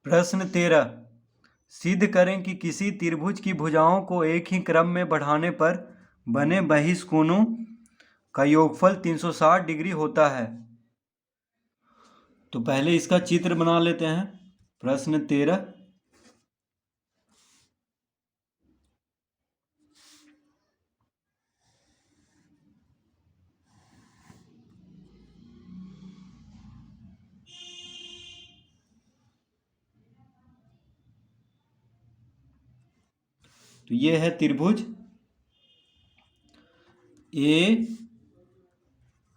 प्रश्न 13। सिद्ध करें कि किसी त्रिभुज की भुजाओं को एक ही क्रम में बढ़ाने पर बने बहिष्कोणों का योगफल 360 डिग्री होता है। तो पहले इसका चित्र बना लेते हैं। प्रश्न 13। तो ये है त्रिभुज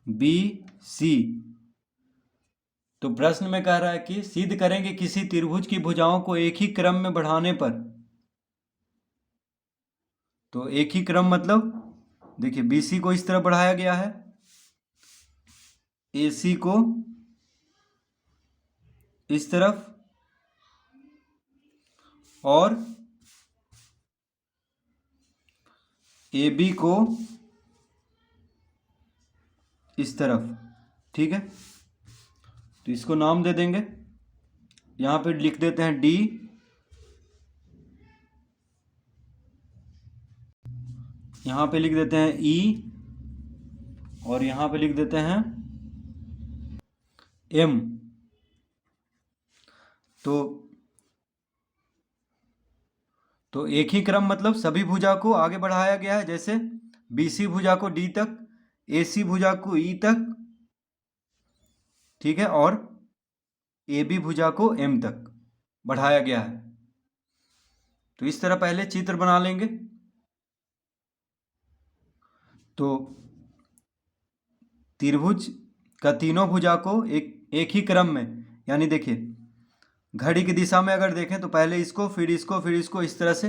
ABC। तो प्रश्न में कह रहा है कि सिद्ध करें कि किसी त्रिभुज की भुजाओं को एक ही क्रम में बढ़ाने पर, तो एक ही क्रम मतलब देखिए BC को इस तरफ बढ़ाया गया है, AC को इस तरफ और AB को इस तरफ। ठीक है, तो इसको नाम दे देंगे। यहाँ पे लिख देते हैं D, यहाँ पे लिख देते हैं E और यहाँ पे लिख देते हैं M। तो एक ही क्रम मतलब सभी भुजा को आगे बढ़ाया गया है, जैसे BC भुजा को D तक, AC भुजा को E तक, ठीक है, और AB भुजा को M तक बढ़ाया गया है। तो इस तरह पहले चित्र बना लेंगे। तो त्रिभुज का तीनों भुजा को एक ही क्रम में, यानी देखिए घड़ी की दिशा में अगर देखें तो पहले इसको फिर इसको फिर इसको इस तरह से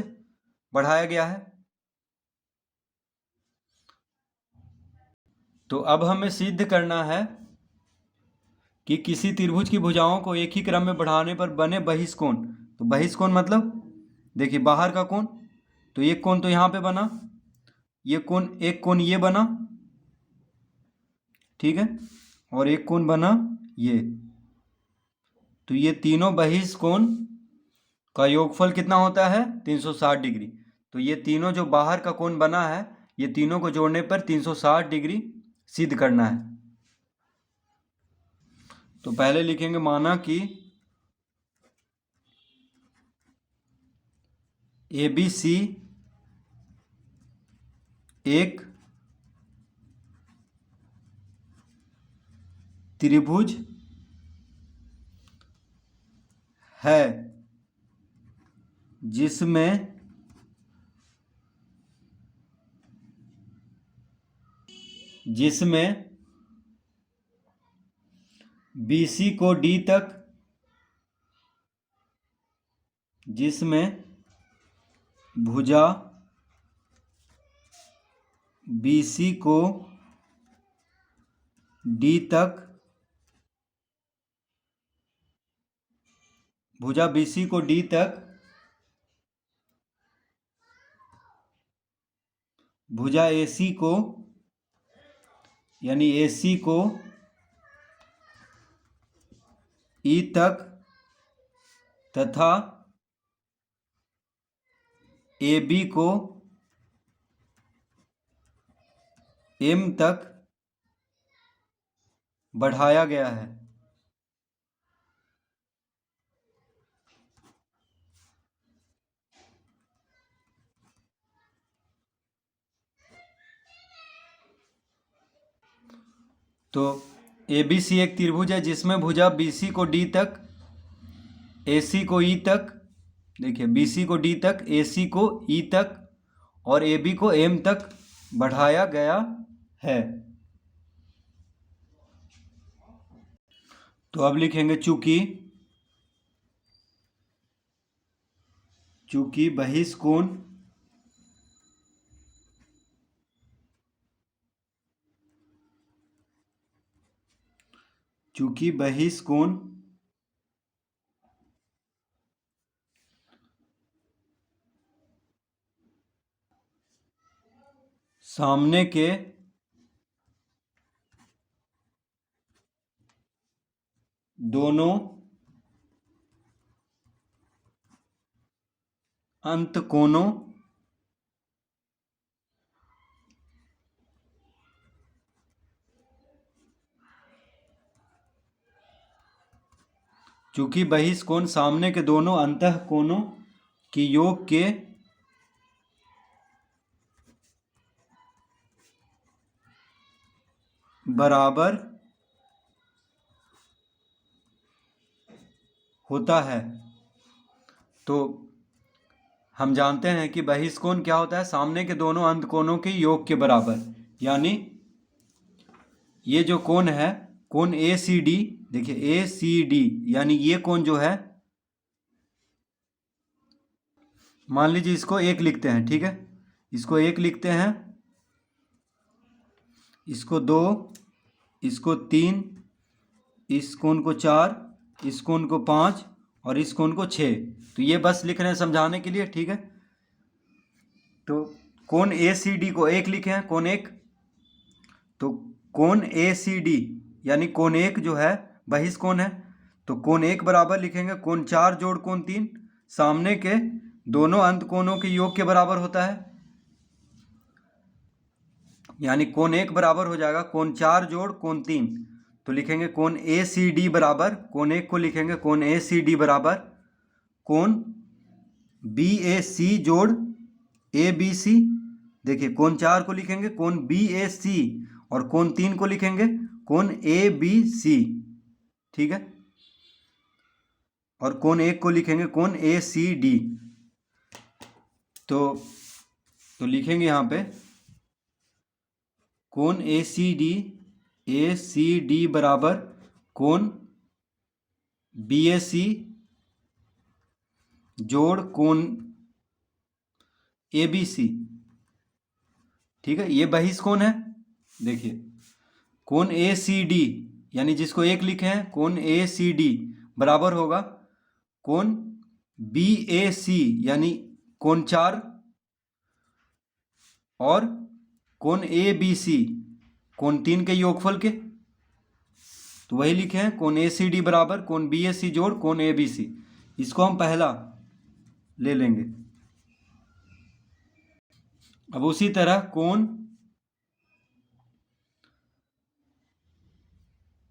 बढ़ाया गया है। तो अब हमें सिद्ध करना है कि किसी त्रिभुज की भुजाओं को एक ही क्रम में बढ़ाने पर बने बहिष्कोण। तो बहिष्कोण मतलब देखिए बाहर का कोण, तो एक कोण तो यहाँ पे बना, ये कोण, एक कोण ये बना, ठीक है, और एक कोण बना ये। तो ये तीनों बहिष्कोण का योगफल कितना होता है? 360 डिग्री। तो ये तीनों जो बाहर का कोण बना है, ये तीनों को जोड़ने पर 360 डिग्री सिद्ध करना है। तो पहले लिखेंगे माना कि ABC एक त्रिभुज है जिसमें BC को D तक, जिसमें भुजा BC को D तक, भुजा BC को D तक, भुजा AC को, यानी AC को E तक तथा AB को M तक बढ़ाया गया है। तो ABC एक त्रिभुज है जिसमें भुजा BC को D तक, AC को E तक, देखिए BC को D तक, AC को E तक और AB को M तक बढ़ाया गया है। तो अब लिखेंगे चूंकि बहिष्कोण सामने के दोनों अंत कोनों चूंकि बहिष्कोण सामने के दोनों अंतः कोनों की योग के बराबर होता है। तो हम जानते हैं कि बहिष्कोण क्या होता है, सामने के दोनों अंत कोनों के योग के बराबर। यानी ये जो कोण है, कोण ए सी डी, देखिए ए सी डी, यानी ये कोण जो है, मान लीजिए इसको 1 लिखते हैं, ठीक है, इसको 1 लिखते हैं, इसको 2, इसको 3, इस कोण को 4, इस कोण को 5 और इस कोण को 6। तो ये बस लिख रहे हैं समझाने के लिए, ठीक है। तो कोण ए सी डी को 1 लिखे हैं, कोण 1। तो कोण ए सी डी यानी कोण 1 जो है बहिष्कोण है, तो कोण 1 बराबर लिखेंगे कोण 4 जोड़ कोण 3, सामने के दोनों अंत कोणों के योग के बराबर होता है। यानी कोण 1 बराबर हो जाएगा कोण 4 जोड़ कोण 3। तो लिखेंगे कोण ए सी डी बराबर, कोण 1 को लिखेंगे कोण ए सी डी बराबर कोण बी ए सी जोड़ ए बी सी। देखिए कोण 4 को लिखेंगे कोण बी ए सी और कोण 3 को लिखेंगे कोण ए बी सी, ठीक है। और कोण 1 को लिखेंगे कोण ए सी डी। तो लिखेंगे यहाँ पे कोण ए सी डी बराबर कोण बी ए सी जोड़ कोण ए बी सी, ठीक है। ये बहिष्कोण है। देखिए कोण ए सी डी यानी जिसको 1 लिखे हैं, कोण ए सी डी बराबर होगा कोण बी ए सी यानी कोण 4 और कोण ए बी सी कोण 3 के योगफल के। तो वही लिखे हैं कोण ए सी डी बराबर कोण बी ए सी जोड़ कोण ए बी सी। इसको हम पहला ले लेंगे। अब उसी तरह कोण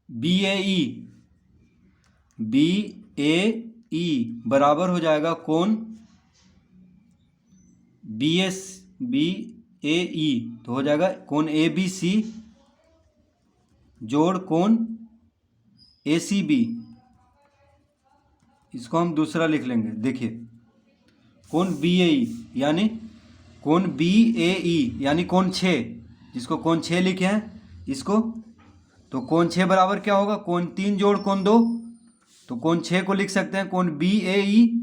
बी ए ई बराबर हो जाएगा कोण बी ए ई, तो हो जाएगा कोण ए बी सी जोड़ कोण ए सी बी। इसको हम दूसरा लिख लेंगे। देखिए कोण बी ए ई यानी कोण बी ए ई यानी कोण 6, जिसको कोण 6 लिखे हैं इसको, तो कोण 6 बराबर क्या होगा कोण 3 जोड़ कोण 2। तो कोण 6 को लिख सकते हैं कोण बी ए ई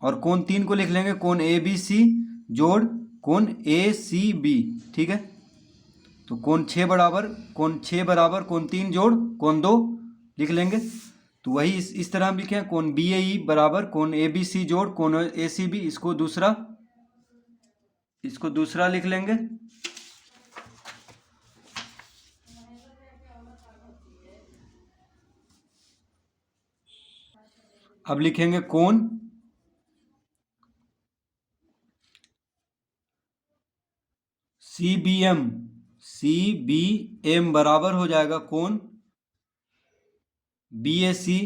और कोण 3 को लिख लेंगे कोण ए बी सी जोड़ कोण ए सी बी, ठीक है। तो कोण 6 बराबर कोण 3 जोड़ कोण 2 लिख लेंगे। तो वही इस तरह हम लिखे हैं कोण बी ए ई बराबर कोण ए बी सी जोड़ कोण ए सी बी। इसको दूसरा लिख लेंगे। अब लिखेंगे कोण सी बी एम बराबर हो जाएगा कोण बी ए सी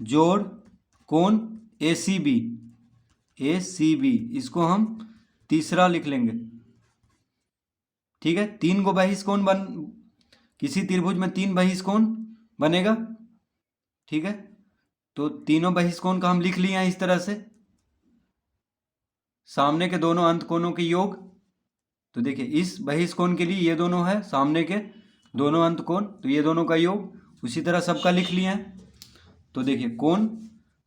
जोड़ कोण ए सी बी। इसको हम तीसरा लिख लेंगे, ठीक है। 3 को बहिष्कोण किसी त्रिभुज में 3 बहिष्कोण बनेगा, ठीक है। तो तीनों बहिष्कोण का हम लिख लिए हैं इस तरह से, सामने के दोनों अंत कोणों के योग। तो देखिए इस बहिष्कोण के लिए ये दोनों है सामने के दोनों अंत कोण, तो ये दोनों का योग उसी तरह सबका लिख लिए हैं। तो देखिए कोण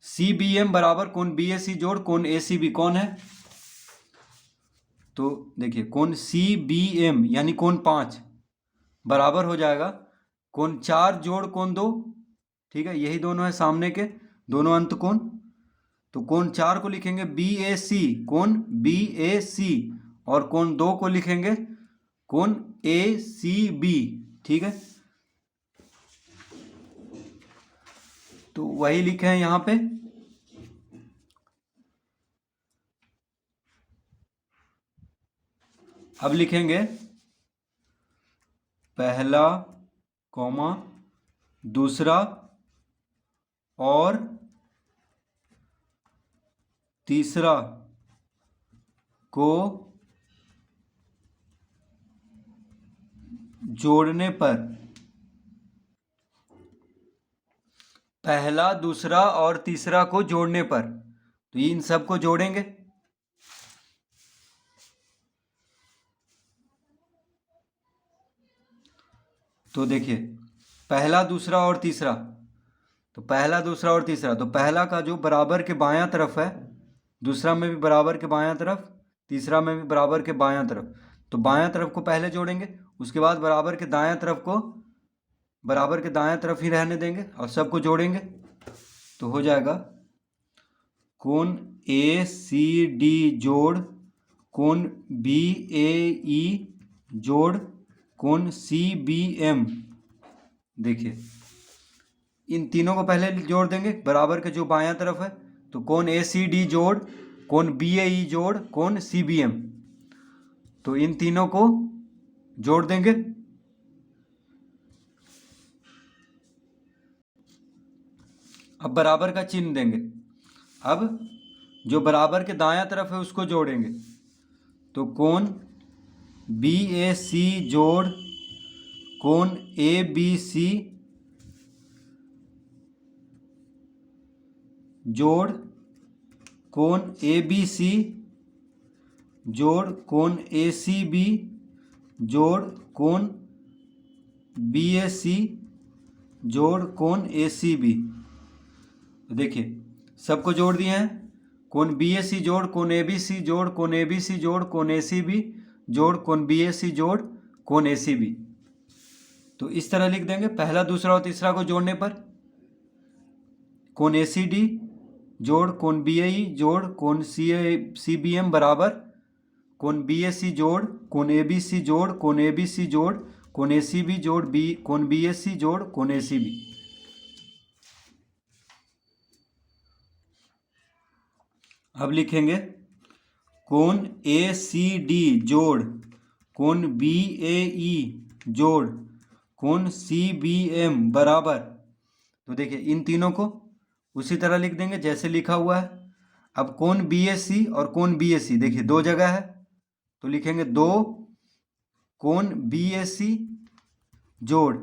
सी बी एम बराबर कोण बी ए सी जोड़ कोण ए सी बी कौन है। तो देखिए कोण सी बी एम यानी कोण 5 बराबर हो जाएगा कोण 4 जोड़ कोण 2, ठीक है। यही दोनों है सामने के दोनों अंत कोण। तो कोण 4 को लिखेंगे बी ए सी कोण बी ए सी और कोण 2 को लिखेंगे कोण ए सी बी, ठीक है। तो वही लिखे हैं यहाँ पे। अब लिखेंगे पहला कॉमा दूसरा और तीसरा को जोड़ने पर, पहला दूसरा और तीसरा को जोड़ने पर, तो इन सब को जोड़ेंगे। तो देखिए पहला दूसरा और तीसरा, तो पहला दूसरा और तीसरा, तो पहला का जो बराबर के बायां तरफ है, दूसरा में भी बराबर के बायां तरफ, तीसरा में भी बराबर के बायां तरफ, तो बायां तरफ को पहले जोड़ेंगे, उसके बाद बराबर के दायां तरफ को बराबर के दायां तरफ ही रहने देंगे और सबको जोड़ेंगे। तो हो जाएगा कोण ए सी डी जोड़ कोण बी ए ई जोड़ कोण सी बी एम। देखिए इन तीनों को पहले जोड़ देंगे बराबर के जो बायां तरफ है, तो कोण ए सी डी जोड़ कोण बी ए ई जोड़ कोण सी बी एम, तो इन तीनों को जोड़ देंगे। अब बराबर का चिन्ह देंगे। अब जो बराबर के दायां तरफ है उसको जोड़ेंगे, तो कोण बी ए सी जोड़ कोण ए बी सी जोड़ कोण ए बी सी जोड़ कोण ए सी बी जोड़ कोण बी ए सी जोड़ कोण ए सी बी। तो देखिए सबको जोड़ दिए हैं, कोण बी ए सी जोड़ कोण ए बी सी जोड़ कोण ए बी सी जोड़ कोण ए सी बी जोड़ कोण बी ए सी जोड़ कोण ए सी बी। तो इस तरह लिख देंगे पहला दूसरा और तीसरा को जोड़ने पर कोण ए सी डी जोड़ कोण बी ए ई जोड़ कोण सी बी एम बराबर कोण बी ए सी जोड़ कोण ए बी सी जोड़ कोण ए बी सी जोड़ कोण ए सी बी जोड़ कोण बी ए सी जोड़ कोण ए सी बी। अब लिखेंगे कोण ए सी डी जोड़ कोण बी ए ई जोड़ कोण सी बी एम बराबर, तो देखिए इन तीनों को उसी तरह लिख देंगे जैसे लिखा हुआ है। अब कोण बी ए सी और कोण बी ए सी, देखिए दो जगह है, तो लिखेंगे दो कोण बी ए सी जोड़,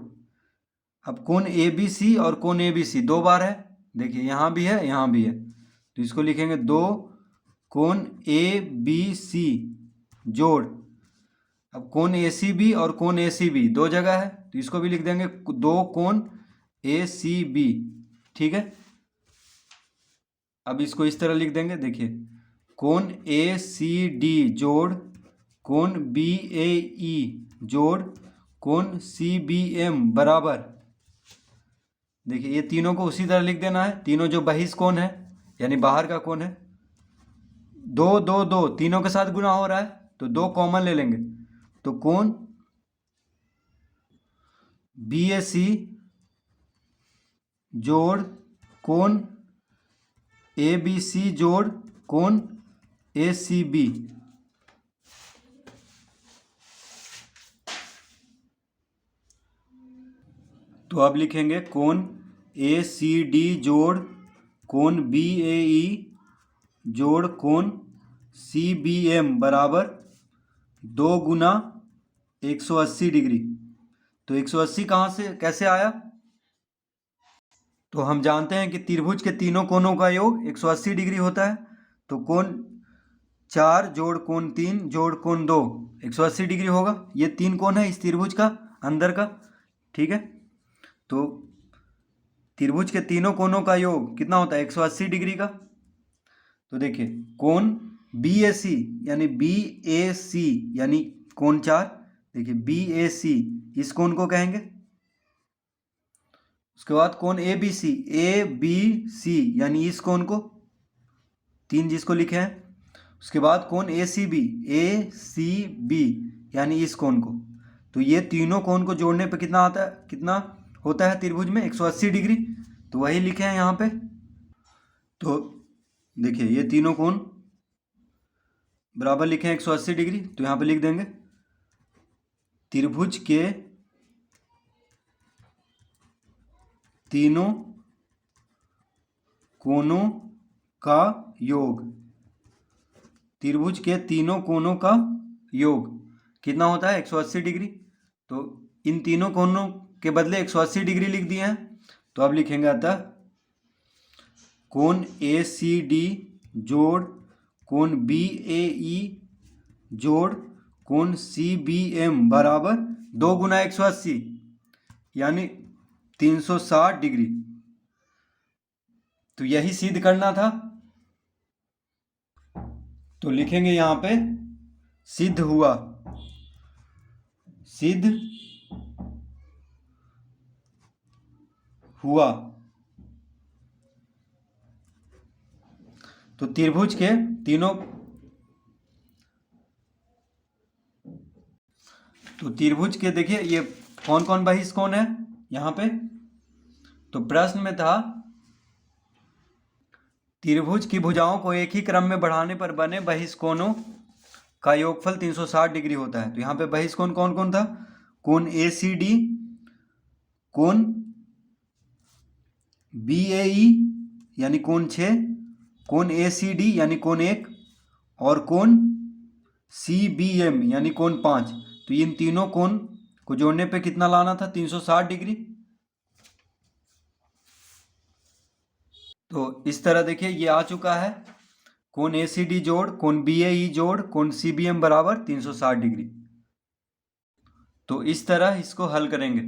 अब कोण ए बी सी और कोण ए बी सी दो बार है, देखिए यहाँ भी है यहाँ भी है, तो इसको लिखेंगे दो कोण ए बी सी जोड़, अब कोण ए सी बी और कोण ए सी बी दो जगह है, तो इसको भी लिख देंगे दो कोण ए सी बी। ठीक है, अब इसको इस तरह लिख देंगे, देखिए कोण ए सी डी जोड़ कोण बी ए ई जोड़ कोण सी बी एम बराबर, देखिए ये तीनों को उसी तरह लिख देना है, तीनों जो बहिष कोण है यानी बाहर का कोण है, दो दो दो तीनों के साथ गुना हो रहा है, तो दो कॉमन ले लेंगे, तो कोण बी ए सी जोड़ कोण ए बी सी जोड़ कोण ए सी बी। तो अब लिखेंगे कोण ए सी डी जोड़ कोण बी ए ई जोड़ कोण सी बी एम बराबर दो गुना 180 डिग्री। तो 180 कहाँ से कैसे आया, तो हम जानते हैं कि त्रिभुज के तीनों कोणों का योग 180 डिग्री होता है, तो कोण 4 जोड़ कोण 3 जोड़ कोण 2 180 डिग्री होगा। ये तीन कोण है इस त्रिभुज का अंदर का। ठीक है, तो त्रिभुज के तीनों कोणों का योग कितना होता है 180 डिग्री का। तो देखिए कोण बी ए सी यानी बी ए सी यानी कोण 4, देखिए बी ए सी इस कोण को कहेंगे, उसके बाद कोण ए बी सी यानी इस कोण को, तीन जिसको लिखे हैं, उसके बाद कोण ए सी बी यानी इस कोण को। तो ये तीनों कोण को जोड़ने पे कितना आता है, कितना होता है त्रिभुज में 180 डिग्री, तो वही लिखे हैं यहाँ पे। तो देखिए ये तीनों कोण बराबर लिखे हैं 180 डिग्री, तो यहाँ पे लिख देंगे त्रिभुज के तीनों कोनों का योग, त्रिभुज के तीनों कोनों का योग कितना होता है? 180 डिग्री। तो इन तीनों कोनों के बदले 180 डिग्री लिख दिए हैं, तो अब लिखेंगे अतः कोण ACD जोड़ कोण BAE जोड़ कोण CBM बराबर 2 गुना 180 यानी 360 डिग्री। तो यही सिद्ध करना था, तो लिखेंगे यहां पे सिद्ध हुआ, सिद्ध हुआ। तो त्रिभुज के तीनों, तो त्रिभुज के देखिए ये कौन कौन बहिष कोण है यहाँ पे। तो प्रश्न में था त्रिभुज की भुजाओं को एक ही क्रम में बढ़ाने पर बने बहिष कोणों का योगफल 360 डिग्री होता है। तो यहाँ पे बहिष कोण कौन कौन था? कोण ACD, कोण BAE यानी कोण 6, कोण ACD यानी कोण 1 और कोण CBM यानी कोण 5। तो इन तीनों कोण को जोड़ने पे कितना लाना था? 360 डिग्री। तो इस तरह देखिए ये आ चुका है, कोण ACD जोड़ कोण BAE जोड़ कोण CBM बराबर 360 डिग्री। तो इस तरह इसको हल करेंगे।